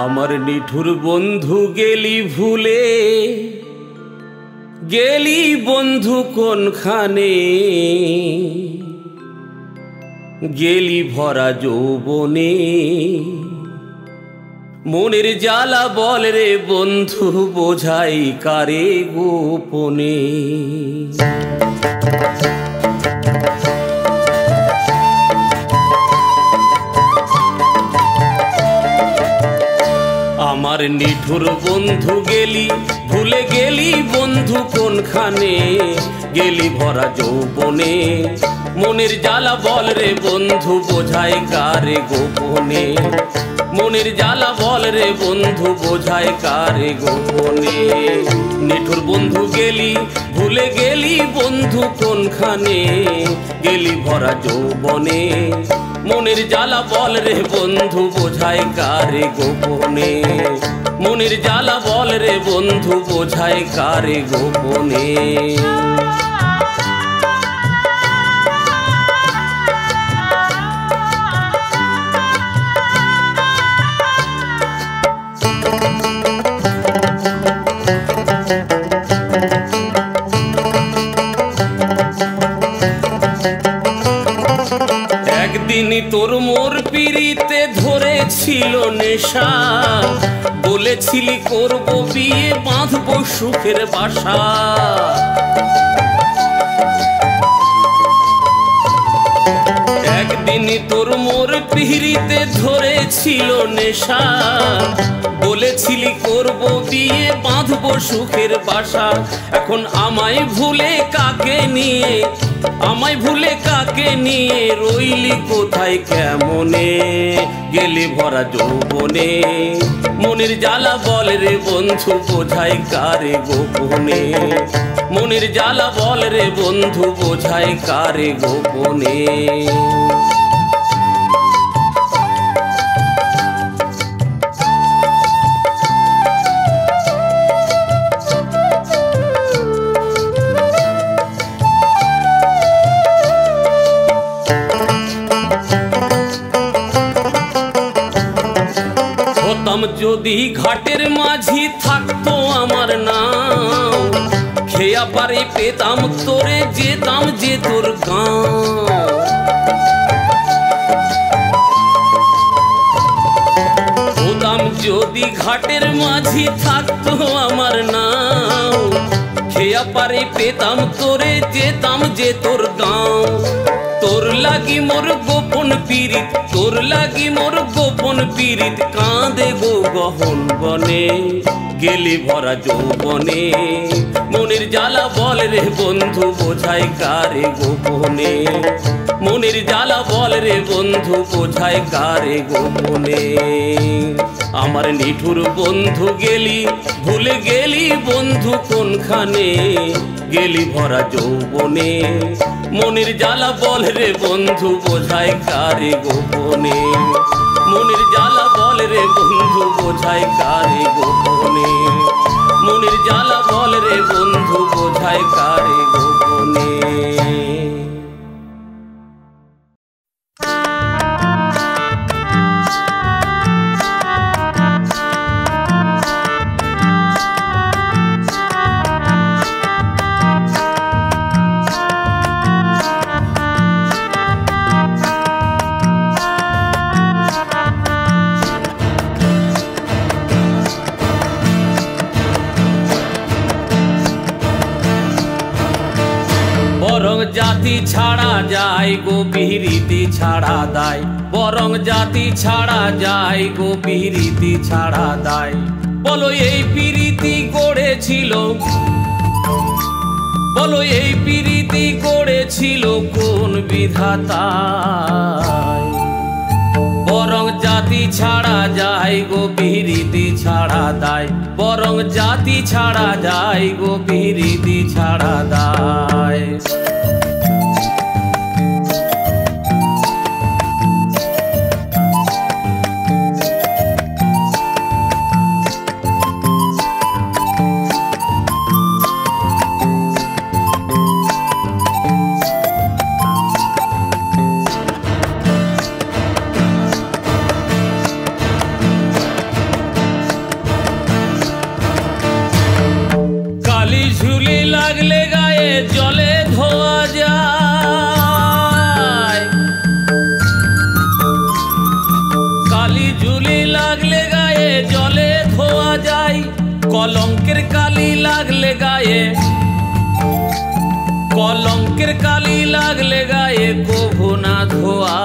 আমার নিঠুর বন্ধু গেলি ভুলে, গেলি বন্ধু কোনখানে, গেলি ভরা যৌবনে। মনের জ্বালা বল রে বন্ধু, বোঝাই কারে গোপনে। আমার নিঠুর বন্ধু গেলি ভুলে, গেলি বন্ধু কোনখানে, গেলি ভরা যৌবনে। মনের জ্বালা বল রে বন্ধু, বোঝাই কারে গোপনে। মনের জ্বালা বল রে বন্ধু, বোঝাই কারে গোপনে। নিঠুর বন্ধু গেলি ভুলে, গেলি বন্ধু কোনখানে, গেলি ভরা যৌবনে। মনের জ্বালা বল রে বন্ধু, বোঝাই কারে গোপনে। মনের জ্বালা বল রে বন্ধু, বোঝাই কারে গোপনে। একদিন তোর মোর পিড়িতে ধরেছিল নেশা, বলেছিলি করব বিয়ে, বাঁধবো সুখের বাসা। একদিন তোর মোর পিড়িতে ধরেছিল নেশা, বলেছিলি করব বিয়ে, বাঁধবো সুখের বাসা। এখন আমায় ভুলে কাকে নিয়ে, আমায় ভুলে কাকে নিয়ে রইলি কোথায় কেমনে, গেলি ভরা যৌবনে। মনের জ্বালা বল রে বন্ধু, বোঝাই কারে গোপনে। মনের জ্বালা বল রে বন্ধু, বোঝাই কারে গোপনে। যদি ঘাটের মাঝি থাকতো আমার নাম, খেয়া পারে পেতাম তোরে, যেতাম যে তোর গাঁও। হতাম যদি ঘাটের মাঝি থাকতো আমার নাম, খেয়া পারে পেতাম তোরে, যেতাম যে তোর গাঁও। তোর লাগি মোর গোপন পীড়িত, তোর লাগি মোর গোপন পীড়িত, কাঁদে গো গহন বনে, গেলি ভরা যৌবনে। মনের জ্বালা বল রে বন্ধু, বোঝাই কারে গোপনে। মনের জ্বালা বল রে বন্ধু, বোঝাই কারে গোপনে। আমার নিঠুর বন্ধু গেলি ভুলে, গেলি বন্ধু কোনখানে, গেলি ভরা যৌবনে। মনের জ্বালা বল রে বন্ধু, বোঝাই কারে গোপনে। মনের জ্বালা বল রে বন্ধু, বোঝাই কারে গোপনে। মনের জ্বালা বল রে বন্ধু, বোঝাই কারে গোপনে। বরং জাতি ছাড়া যায় গো পিরিতি ছাড়া দায়, বরং জাতি ছাড়া যায় গো পিরিতি ছাড়া দায়। বলো এই পিরিতি গড়েছিল, বলো এই পিরিতি গড়েছিল কোন বিধাতায়। বরং জাতি ছাড়া যায় গো পিরিতি ছাড়া দায়, বরং জাতি ছাড়া যায় গো পিরিতি ছাড়া দায়। গায়ে, কলঙ্কের কালি লাগলে গায়ে কভু না ধোয়া।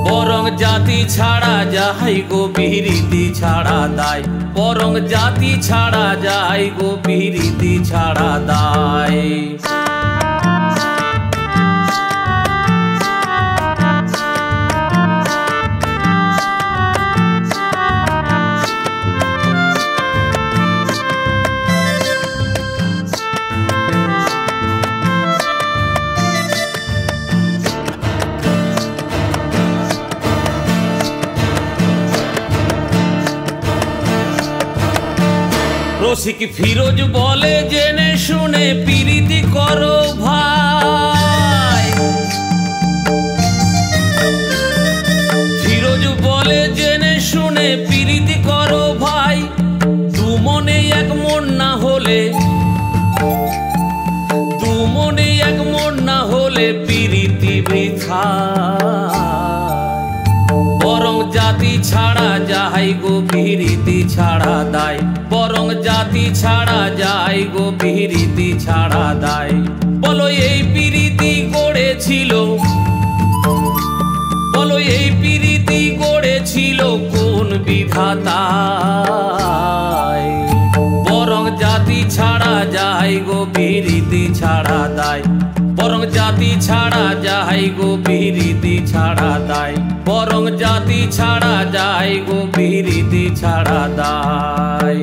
বরং জাতি ছাড়া যাই গো বিরীতি ছাড়া দায়, বরং জাতি ছাড়া যাই গো বিরীতি ছাড়া দায়। রসিক ফিরোজ বলে জেনে শুনে প্রীতি করো ভাই, ফিরোজ বলে জেনে শুনে প্রীতি করো ভাই। দু মনে এক মন না হলে, দু মনে এক মন না হলে প্রীতি বৃথা। বরং জাতি ছাড়া যাই গো বিরীতি ছাড়া দায়, বরং জাতি ছাড়া যাই গো বিরীতি ছাড়া দায়। বলো এই প্রীতি গড়েছিল, বলো এই প্রীতি গড়েছিল কোন বিধাতায়। বরং জাতি ছাড়া যাই গো বিরীতি ছাড়া দায়, বরং জাতি ছাড়া যাই গো বিরীতি ছাড়া দায়, বরং জাতি ছাড়া যাই গো বিরীতি ছাড়া দায়।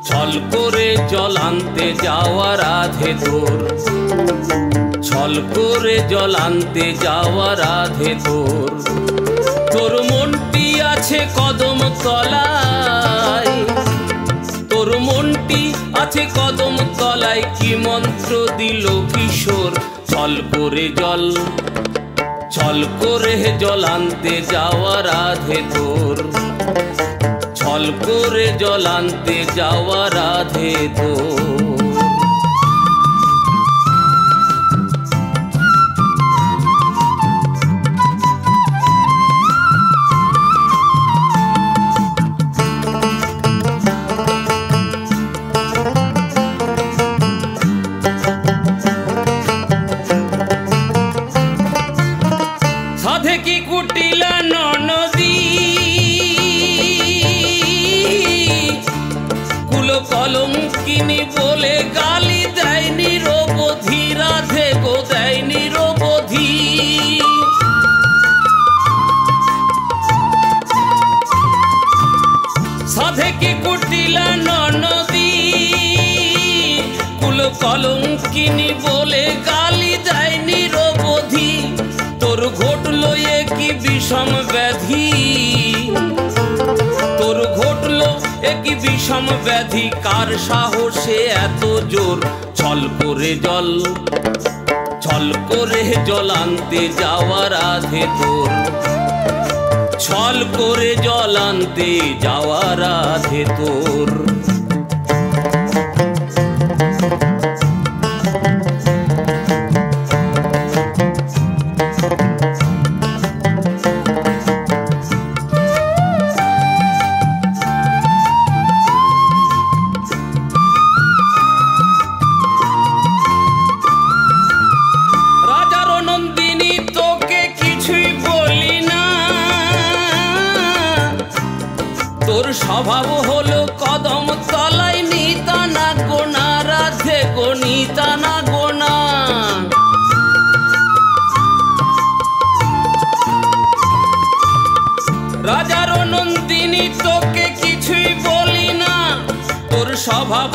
ছল করে জল আনতে যাওয়া রাধে তোর, ছল করে জল আনতে যাওয়া রাধে তোর। তোর মনটি আছে কদম তলায়, তোর মনটি আছে কদম তলায়, কি মন্ত্র দিল কিশোর। ছল করে জল, ছল করে জল আনতে যাওয়া রাধে তোর, ছল করে জল আনতে যাওয়া রাধে তোর। সাধে কি কুটিলা ননদী, কলঙ্কিনী বলে গালি দেয় নিরবধি, রাধে গো দেয় নিরবধি। সাধে কি কুটিলা ননদী, কুল কলঙ্কিনী বলে গালি দেয় নিরবধি। তোর ঘটলো এ কি বিষম ব্যাধি, তোর ঘটলো একই বিষম ব্যাধি, কার সাহসে এত জোর। ছল করে জল, ছল করে জল আনতে যাওয়া রাধে তোর, ছল করে জল আনতে যাওয়া রাধে তোর। স্বভাব হলো কদম তলায় নিতানা গোনা, রাধে গো নিতানা গোনা। রাজার নন্দিনী তোকে কিছুই বলি না, তোর স্বভাব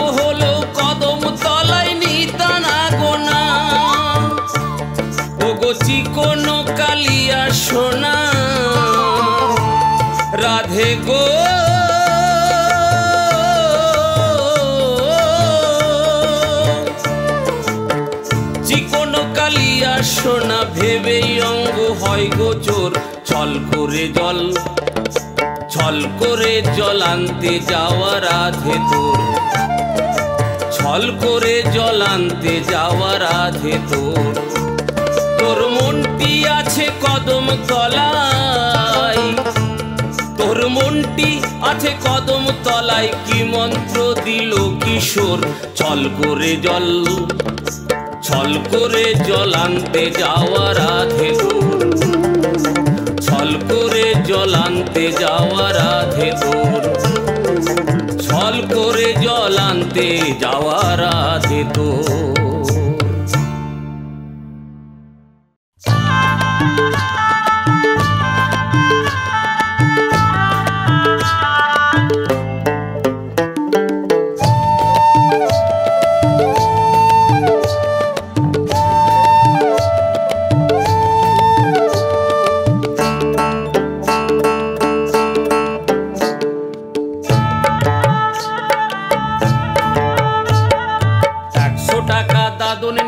কালিয়া সোনা ভেবেই অঙ্গ হয় গোচর, ছল করে জল আনতে যাওয়া রাধে তোর, ছল করে জল আনতে যাওয়া রাধে তোর। তোর মনটি আছে কদম তলায়, তোর মনটি আছে কদম তলায়, কি মন্ত্র দিল কিশোর, ছল করে জল আনতে যাওয়া রাধে তোর, ছল করে জল আনতে যাওয়া রাধে তোর, ছল করে জল আনতে যাওয়া রাধে তোর।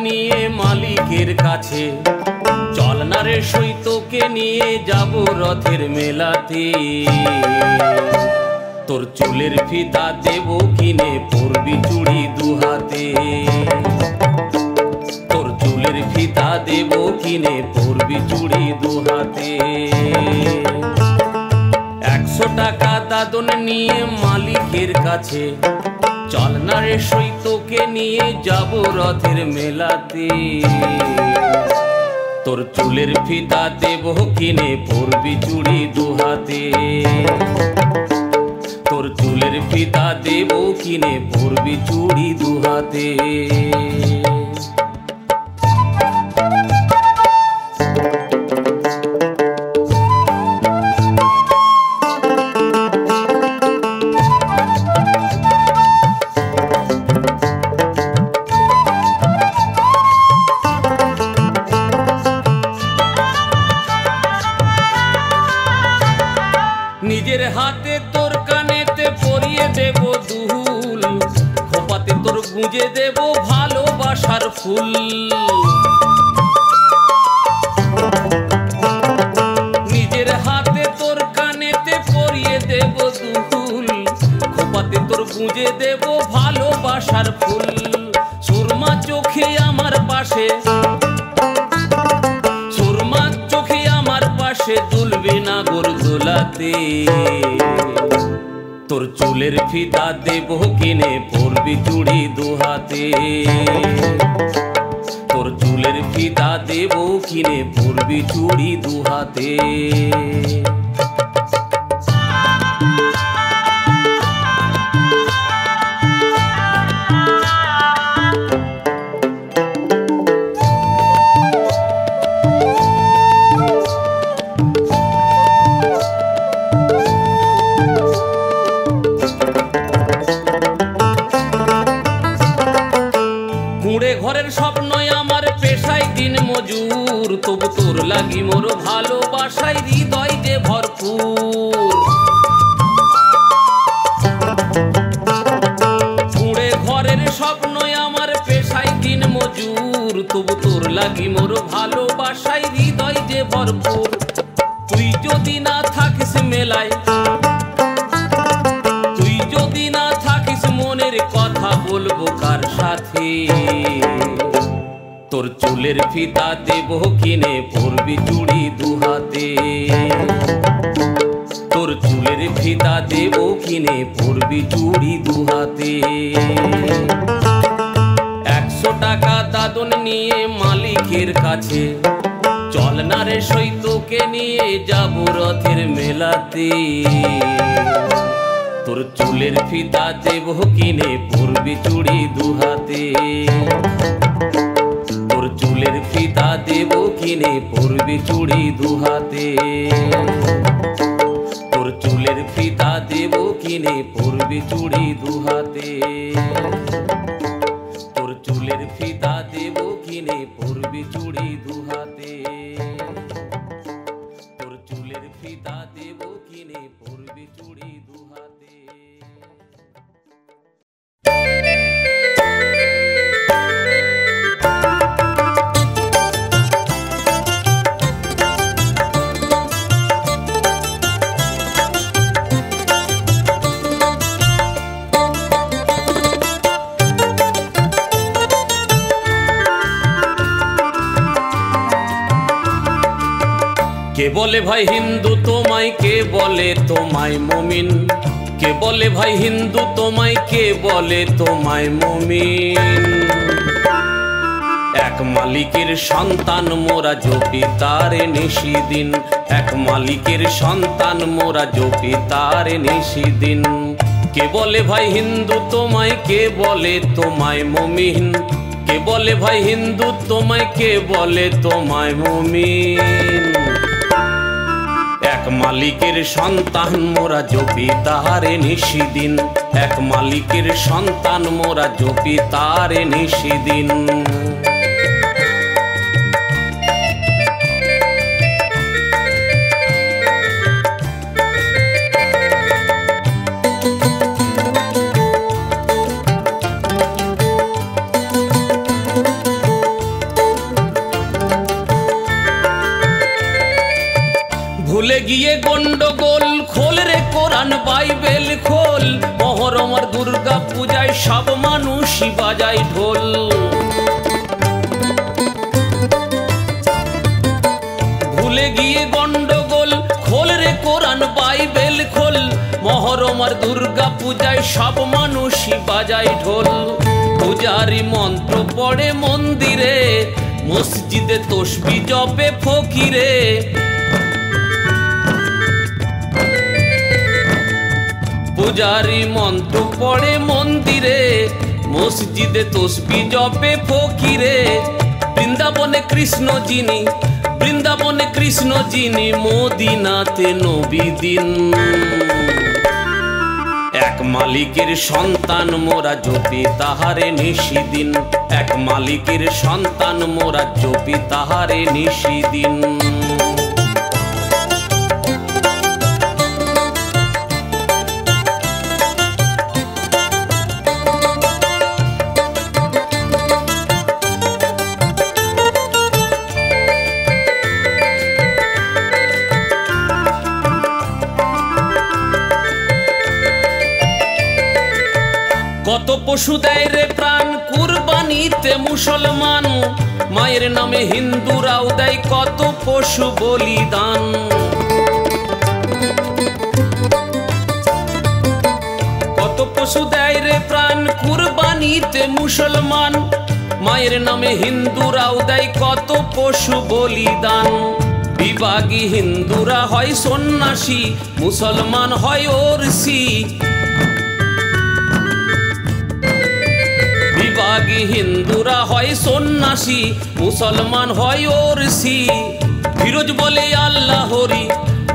নিয়ে মালিকের কাছে চল না রে সই, তোকে নিয়ে যাব রথের মেলাতে। তোর চুলের ফিতা দেব কিনে, পরবি চুড়ি দুহাতে, তোর চুলের ফিতা দেব কিনে, পরবি চুড়ি দুহাতে। 100 টাকা দাদন নিয়ে মালিকের কাছে চল না রে সই, তোকে নিয়ে যাব রথের মেলাতে। তোর চুলের ফিতা দেব কিনে, পরবি চুড়ি দুহাতে, তোর চুলের ফিতা দেব কিনে, পরবি চুড়ি দুহাতে। নিজের হাতে তোর কানেতে পরিয়ে দেব দুল, খোপাতে তোর গুঁজে দেব ভালোবাসার ফুল। নিজের হাতে তোর কানেতে পরিয়ে দেব দুল, খোপাতে তোর গুঁজে দেব ভালোবাসার ফুল। সুরমা চোখে আমার পাশে, সুরমা চোখে আমার পাশে দুলবে না গোরদোলাতে। তোর চুলের ফিতা দেব কিনে, পরবি চুড়ি দুহাতে, তোর চুলের ফিতা দেব কিনে, পরবি চুড়ি দুহাতে। ঘরের স্বপ্নই আমার পেশায় দিন মজুর, তবু তোর লাগি মোর ভালোবাসায় হৃদয় যে ভরপুর। কুড়ে ঘরের স্বপ্নই আমার পেশায় দিন মজুর, তবু তোর লাগি মোর ভালোবাসায় হৃদয় যে ভরপুর। তুই যদি না থাকিস মেলায়, তুই যদি না থাকিস মনের কথা বলবো কার সাথে। তোর চুলের ফিতা দেব কিনে, পরবি চুড়ি দুহাতে, তোর চুলের ফিতা দেব কিনে, পরবি চুড়ি দুহাতে। 100 টাকা দাদন নিয়ে মালিকের কাছে চল না রে সই, তোকে নিয়ে যাব রথের মেলাতে। তোর চুলের ফিতা দেব কিনে, পরবি চুড়ি দুহাতে, তোর চুলের ফিতা দেব কিনে, পরবি চুড়ি দুহাতে, তোর চুলের ফিতা দেব কিনে, পরবি চুড়ি দুহাতে, তোর চুলের ফিতা দেব কিনে, পরবি চুড়ি দুহাতে, তোর চুলের ফিতা দেব কিনে, পরবি চুড়ি দুহাতে। কে বলে ভাই হিন্দু তোমায়, কে বলে তোমায় মুমিন? কে বলে ভাই হিন্দু তোমায়, কে বলে তোমায় মুমিন? এক মালিকের সন্তান মোরা জপি তারে নিশিদিন, এক মালিকের সন্তান মোরা জপি তারে নিশিদিন। কে বলে ভাই হিন্দু তোমায়, কে বলে তোমায় মুমিন? কে বলে ভাই হিন্দু তোমায়, কে বলে তোমায় মুমিন? এক মালিকের সন্তান মোরা জপি তারে নিশিদিন, এক মালিকের সন্তান মোরা জপি তারে নিশিদিন। ভুলে গিয়ে গন্ডগোল, খোল রে কোরআন বাইবেল খোল। মহরম আর দুর্গা পূজায় সব মানুষই বাজায় ঢোল। ভুলে গিয়ে গন্ডগোল, খোল রে কোরআন বাইবেল খোল। মহরম আর দুর্গা পূজায় সব মানুষই বাজায় ঢোল। পূজারি মন্ত্র পড়ে মন্দিরে, মসজিদে তসবি জপে ফকিরে। পূজারি মন্ত্র পড়ে মন্দিরে, মসজিদে তসবি জপে ফকিরে। বৃন্দাবনে কৃষ্ণ যিনি, বৃন্দাবনে কৃষ্ণ যিনি, মদিনাতে নবী দিন। এক মালিকের সন্তান মোরা জপি তাহারে নিশিদিন, এক মালিকের সন্তান মোরা জপি তাহারে নিশিদিন। কত পশু দেয় রে প্রাণ কুরবানিতে মুসলমান, মায়ের নামে হিন্দুরাও দেয় কত পশু বলিদান। কত পশু দেয় রে প্রাণ কুরবানিতে মুসলমান, মায়ের নামে হিন্দুরাও দেয় কত পশু বলিদান। বিভাগী হিন্দুরা হয় সন্ন্যাসী, মুসলমান হয় ওরসি। বিভাগী হিন্দুরা হয় সন্ন্যাসী, মুসলমান হয় ওরসি। ফিরোজ বলে আল্লাহ হরি,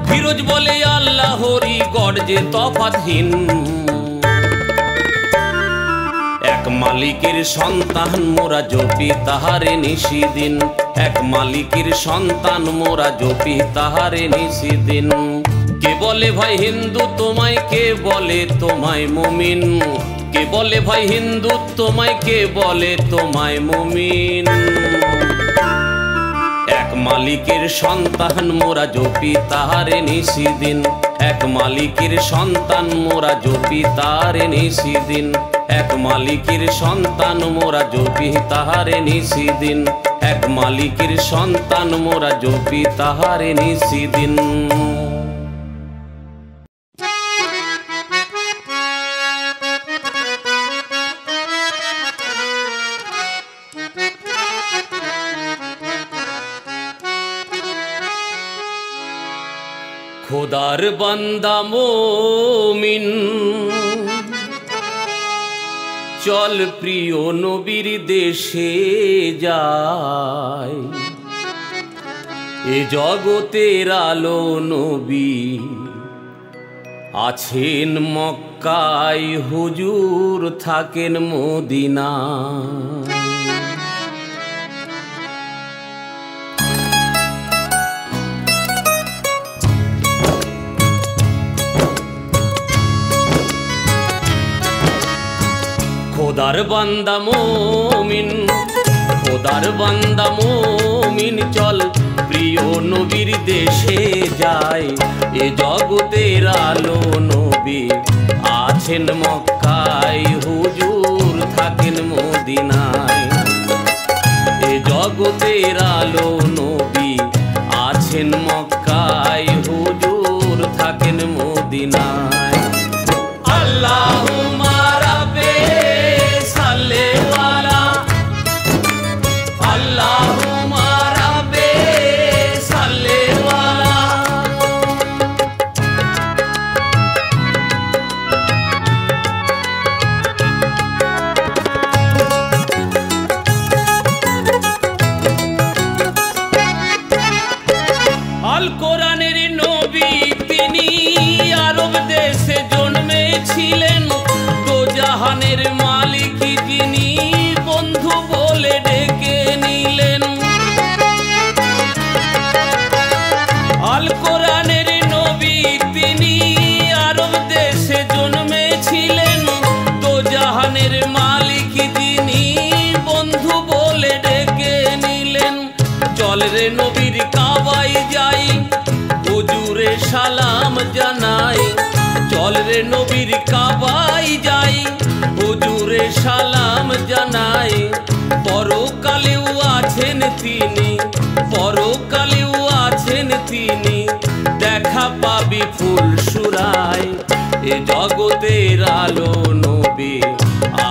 ফিরোজ বলে আল্লাহ হরি, গর্জে তফাতহীন। এক মালিকের সন্তান মোরা জপি তাহারে নিশিদিন, এক মালিকের সন্তান মোরা জপি তাহারে নিশিদিন। কে বলে ভাই হিন্দু তোমায়, কে বলে তোমায় মুমিন? কে বলে ভাই হিন্দু তোমায়, কে বলে তোমায় মুমিন? এক মালিকের সন্তান মোরা জপি তাহারে নিশিদিন, এক মালিকের সন্তান মোরা জপি তাহারে নিশিদিন, এক মালিকের সন্তান মোরা জপি তাহারে নিশিদিন, এক মালিকের সন্তান মোরা জপি তাহারে নিশিদিন। খোদার বান্দা মুমিন, চল প্রিয় নবীর দেশে যাই। এ জগতের আলো নবী আছেন মক্কায়, হুজুর থাকেন মদিনায়। খোদার বান্দা মুমিন, খোদার বান্দা মুমিন, চল প্রিয় নবীর দেশে যাই। এ জগতের আলো নবী আছেন মক্কায়, হুজুর থাকেন মদিনায়। এ জগতের আলো নবী আছেন মক্কায়, রে নবীর কাবাই যাই, হুজুরে সালাম জানাই। চল রে নবীর কাবাই যাই, হুজুরে সালাম জানাই। পরকালেও আছেন তিনি, পরকালেও আছেন তিনি, দেখা পাবি ফুলসুরায়। এ জগতের আলো নবী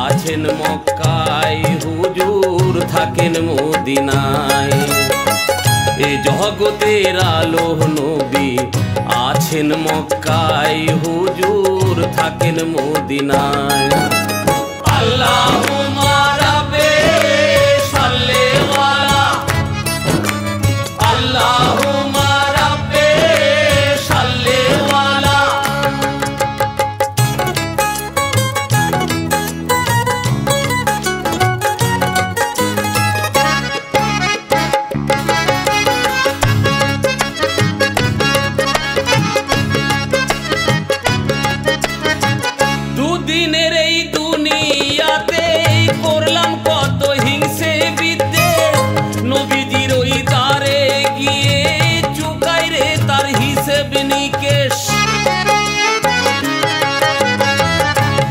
আছেন মক্কায়, হুজুর থাকেন মদিনায়। এ জগতের আলো নবী আছেন মক্কায়, হুজুর থাকেন মদিনায়। আল্লাহুম্মা রাব্বে সাল্লি আলা, আল্লাহুম্মা রাব্বে সাল্লি আলা। দুদিনের এই দুনিয়াতে করলাম কত হিংসে বিদ্বেষ, নবীজির ওই দ্বারে গিয়ে চুকাই রে তার হিসেব নিকেশ।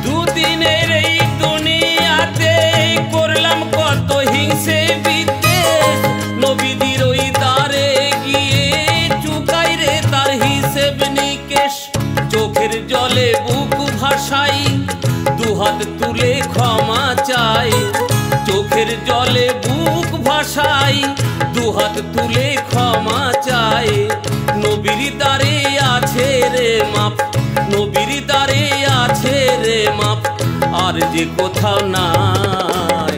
দুদিনের এই দুনিয়াতে করলাম কত হিংসে বিদ্বেষ, নবীজির ওই দ্বারে গিয়ে চুকাই রে তার হিসেব নিকেশ। চোখের জলে বুক ভাসাই, দুহাত তুলে ক্ষমা চাই। চোখের জলে বুক ভাসাই, দুহাত তুলে ক্ষমা চাই। নবীর দ্বারে আছে রে মাপ, নবীর দ্বারে আছে রে মাপ, আর যে কোথাও নাই।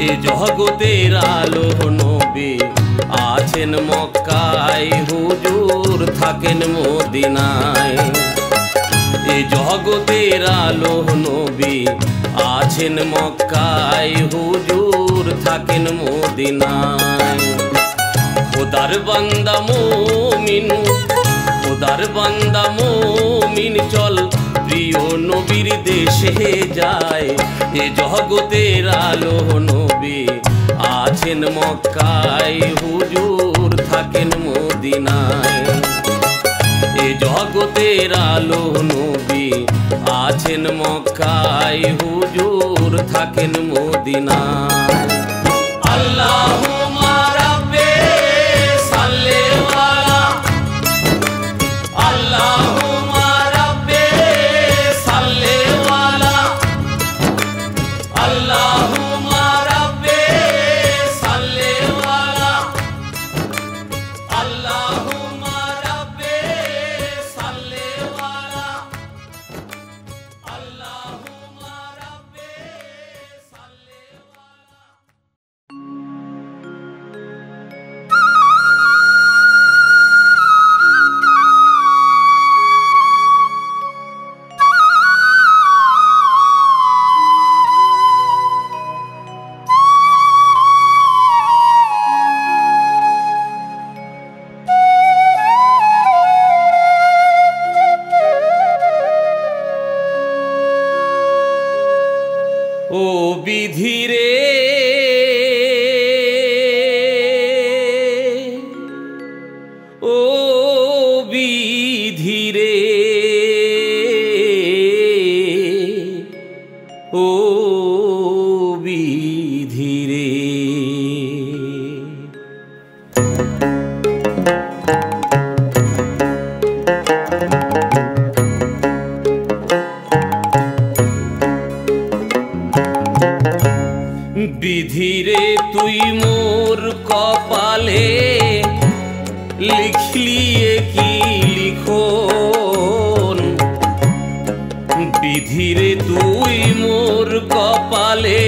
এ জগতের আলো নবী আছেন মক্কায়, হুজুর থাকেন মদিনায়। এ জগতের আলো নবী আছেন মক্কায়, হুজুর থাকেন মদিনায়। খোদার বান্দা মুমিন, খোদার বান্দা মুমিন চল প্রিয় নবীর দেশে যায়। এ জগতের আলো নবী আছেন মক্কায়, হুজুর থাকেন মদিনায়। এ জগতের আলো নবী আছেন মক্কায়, হুজুর থাকেন মদিনায়। আল্লাহুম্মা রাব্বে সাল্লি আলা, আল্লাহুম্মা রাব্বে সাল্লি আলা, আল্লাহুম্মা রাব্বে সাল্লি আলা, আল্লাহুম্মা রাব্বে সাল্লি আলা, আল্লাহুম্মা রাব্বে সাল্লি আলা। ও বিধি রে, ও বিধি রে, ও বিধি রে। বিধিরে তুই মোর কপালে লিখলিয়ে কি লিখন, বিধিরে তুই মোর কপালে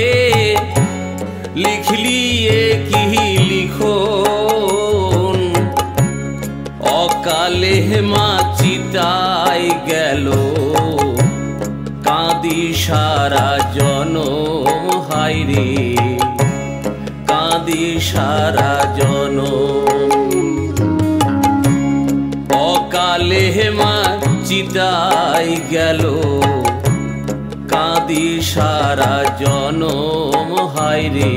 লিখলিয়ে কি লিখন। অকালে মা চিতাই গেল কাঁদি সারা জনম, হায়রে কাঁদি সারা জনম। অকালে মা চিতাই গেল কাঁদি সারা জনম, হায়রে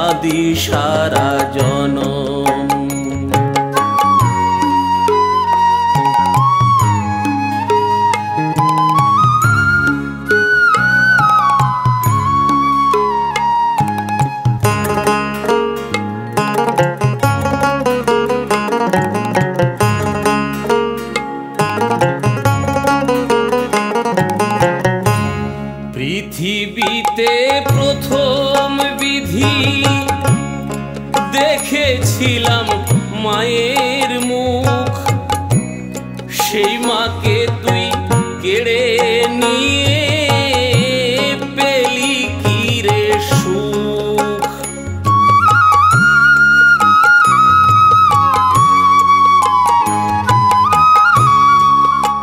কাঁদি সারা জনম। পৃথিবীতে প্রথম বিধি দেখেছিলাম মায়ের মুখ, সেই মাকে তুই কেড়ে নিয়ে পেলি কি রে সুখ।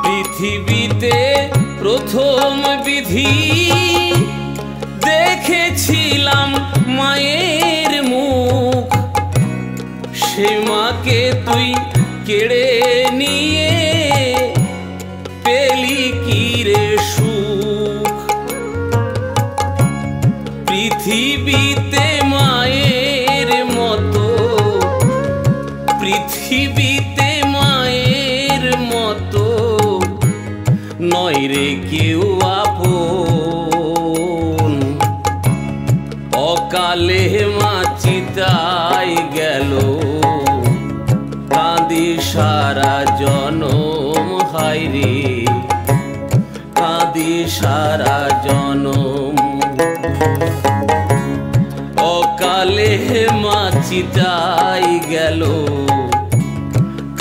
পৃথিবীতে প্রথম বিধি দেখেছিলাম মায়ের মুখ, সে মাকে তুই কেড়ে নিয়ে পেলি কি রে সুখ। পৃথিবীতে মায়ের মতো, পৃথিবীতে মায়ের মতো নয় রে কেউ আপন। অকালে মা চিতায় গেল, কাঁদি সারা জনম। হায় রে কাঁদি সারা জনম। অকালে মা চিতায় গেল,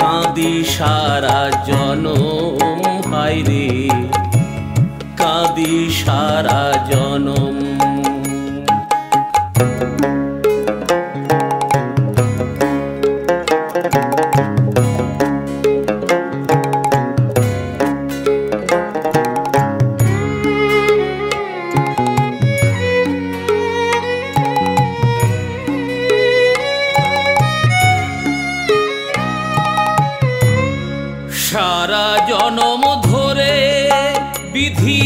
কাঁদি সারা জনম। হায় রে কাঁদি সারা জনম। সারা জনম ধরে বিধি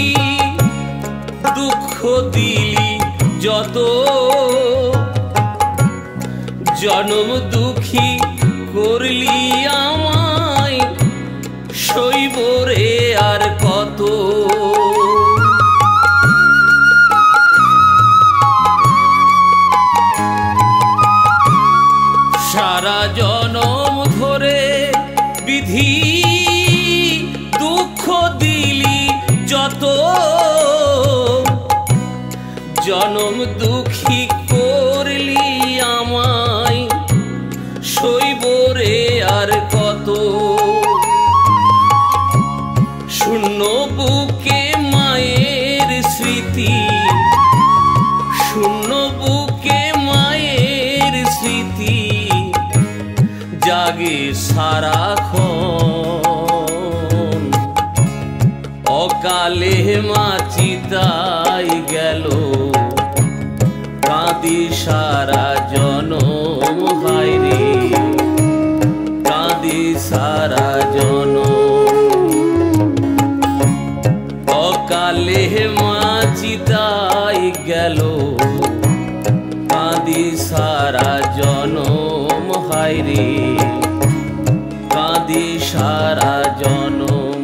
দুঃখ দিলি যত, জনম দুঃখী করলি আমায়, সইব রে আর কত। সারা জনম ধরে বিধি দুঃখ দিলি যত, জনম দুঃখী করলি আমায়, সইব রে আর কত। শূন্য বুকে মায়ের স্মৃতি, শূন্য বুকে মায়ের স্মৃতি জাগে সারাক্ষণ। অকালে মা চিতায় গেল, কাঁদি সারা জনম। হায় রে কাঁদি সারা জনম। অকালে মা চিতায় গেল, কাঁদি সারা জনম। হায় রে কাঁদি সারা জনম।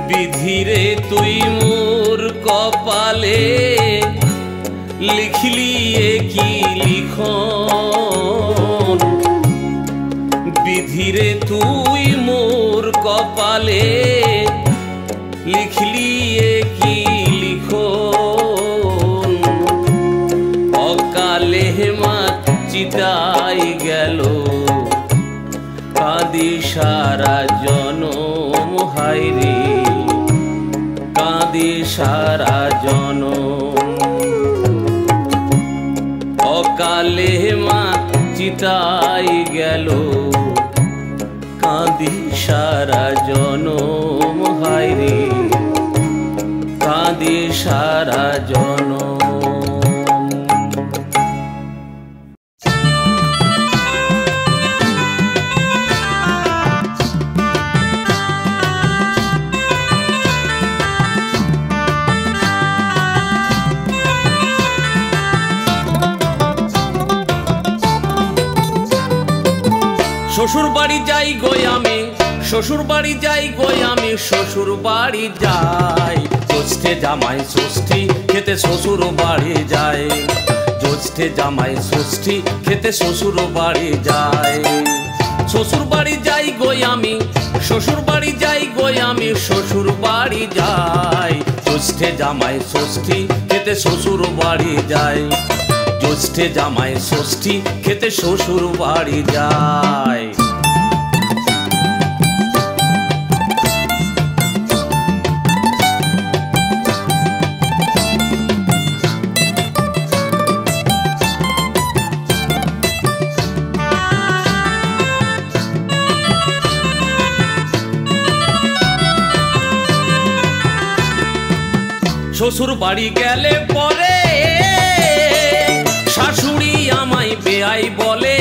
বিধিরে তুই মোর কপালে লিখলি কি লিখন। বিধিরে তুই মোর কপালে লিখলি কি লিখন। অকালে মা চিতায় গেল, কাঁদি সারা জনম। হায় রে কাঁদি সারা জনম। অকালে মা চিতায় গেল, কাঁদি সারা জনম। হায় রে কাঁদি সারা জনম। শ্বশুর বাড়ি যাই গো আমি, শ্বশুর বাড়ি যাই গো আমি, শ্বশুর বাড়ি যাই। জ্যৈষ্ঠে জামাই ষষ্ঠী খেতে শ্বশুর বাড়ি যায়, জ্যৈষ্ঠে জামাই ষষ্ঠী খেতে শ্বশুর বাড়ি যায়। শ্বশুর বাড়ি যাই গো আমি, শ্বশুর বাড়ি যাই গো আমি, শ্বশুর বাড়ি যাই। জ্যৈষ্ঠে জামাই ষষ্ঠী খেতে শ্বশুর বাড়ি যায়, জ্যৈষ্ঠে জামাই ষষ্ঠী খেতে শ্বশুর বাড়ি যায়। শ্বশুর বাড়ি গেলে পরে শাশুড়ি আমায় বেয়াই বলে,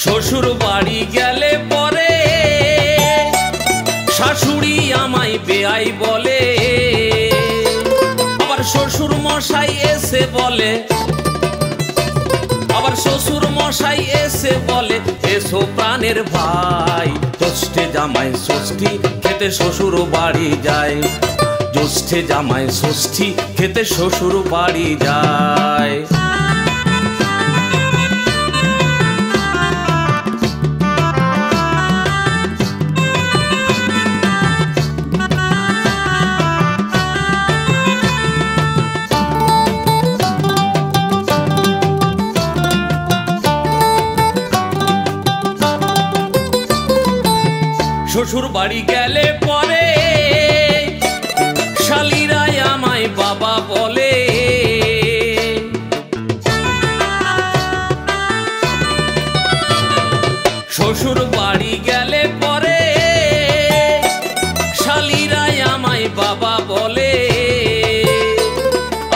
শ্বশুর বাড়ি গেলে পরে শাশুড়ি আমায় বেয়াই বলে। আবার শ্বশুর মশাই এসে বলে, আবার শ্বশুর মশাই এসে বলে, এসো প্রাণের ভাই। জ্যৈষ্ঠে জামাই ষষ্ঠী খেতে শ্বশুর বাড়ি যায়, জ্যৈষ্ঠে জামাই ষষ্ঠী খেতে শ্বশুর বাড়ি যায়। শ্বশুর বাড়ি গেলে পরে শালিরাই আমায় বাবা বলে, শ্বশুর বাড়ি গেলে পরে শালিরাই আমায় বাবা বলে।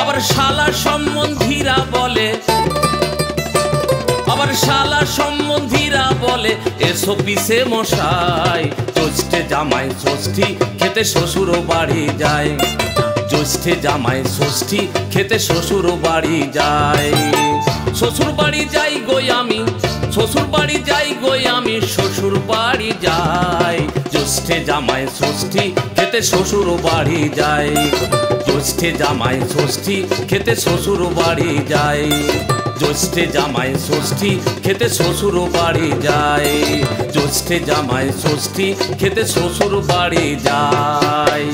আবার শালা সম্বন্ধীরা বলে, আবার শালা সম্বন্ধীরা বলে, এসো পিসে মশাই। জ্যৈষ্ঠে জামাই ষষ্ঠী খেতে শ্বশুর বাড়ি যায়, জ্যৈষ্ঠে জামাই ষষ্ঠী খেতে শ্বশুর বাড়ি যায়। শ্বশুর বাড়ি যাই গো আমি, শ্বশুর বাড়ি যাই গো আমি, শ্বশুর বাড়ি যাই। জ্যৈষ্ঠে জামাই ষষ্ঠী খেতে শ্বশুর বাড়ি যায়, জ্যৈষ্ঠে জামাই ষষ্ঠী খেতে শ্বশুর বাড়ি যায়, জ্যৈষ্ঠে জামাই ষষ্ঠী খেতে শ্বশুর বাড়ি যায়, জ্যৈষ্ঠে জামাই ষষ্ঠী খেতে শ্বশুর বাড়ি যায়।